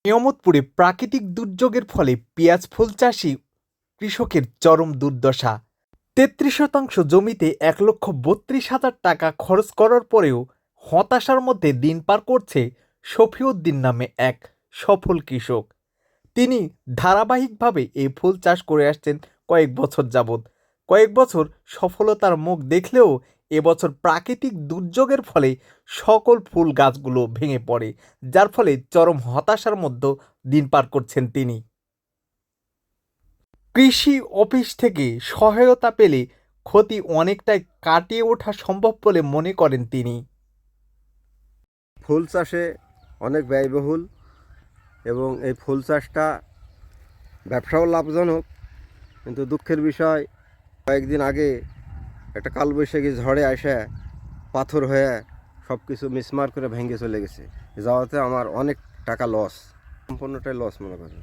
নিয়ামতপুরে প্রাকৃতিক দুর্যোগের ফলে পেঁয়াজ ফুল চাষি কৃষকের চরম দুর্দশা। ৩৩% জমিতে ১,৩২,০০০ টাকা খরচ করার পরেও হতাশার মধ্যে দিন পার করছে শফিউদ্দিন নামে এক সফল কৃষক। তিনি ধারাবাহিকভাবে এই ফুল চাষ করে আসছেন কয়েক বছর যাবৎ। কয়েক বছর সফলতার মুখ দেখলেও এবছর প্রাকৃতিক দুর্যোগের ফলে সকল ফুল গাছগুলো ভেঙে পড়ে, যার ফলে চরম হতাশার মধ্যে দিন পার করছেন তিনি। কৃষি অফিস থেকে সহায়তা পেলে ক্ষতি অনেকটাই কাটিয়ে ওঠা সম্ভব বলে মনে করেন তিনি। ফুল চাষে অনেক ব্যয়বহুল এবং এই ফুল চাষটা ব্যবসাও লাভজনক, কিন্তু দুঃখের বিষয় কয়েকদিন আগে একটা কালবৈশাখী ঝড়ে আসে পাথর হয়ে সব কিছু মিসমার করে ভেঙে চলে গেছে, যাওয়াতে আমার অনেক টাকা লস, সম্পূর্ণটাই লস মনে করি।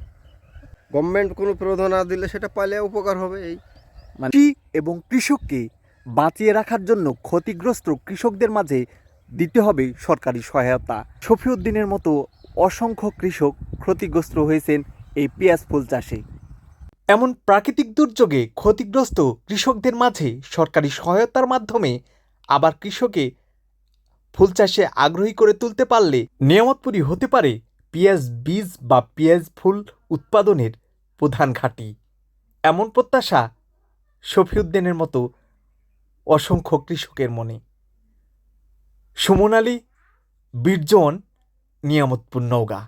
গভর্নমেন্ট কোনো প্রধান না দিলে সেটা পাইলে উপকার হবে। এই কৃষি এবং কৃষককে বাঁচিয়ে রাখার জন্য ক্ষতিগ্রস্ত কৃষকদের মাঝে দিতে হবে সরকারি সহায়তা। শফিউদ্দিনের মতো অসংখ্য কৃষক ক্ষতিগ্রস্ত হয়েছেন এই পেঁয়াজ ফুল চাষে। এমন প্রাকৃতিক দুর্যোগে ক্ষতিগ্রস্ত কৃষকদের মাঝে সরকারি সহায়তার মাধ্যমে আবার কৃষকে ফুল চাষে আগ্রহী করে তুলতে পারলে নিয়ামতপুরই হতে পারে পেঁয়াজ বীজ বা পেঁয়াজ ফুল উৎপাদনের প্রধান ঘাঁটি। এমন প্রত্যাশা শফিউদ্দিনের মতো অসংখ্য কৃষকের মনে। সুমন আলী, বীরজন, নিয়ামতপুর, নওগাঁ।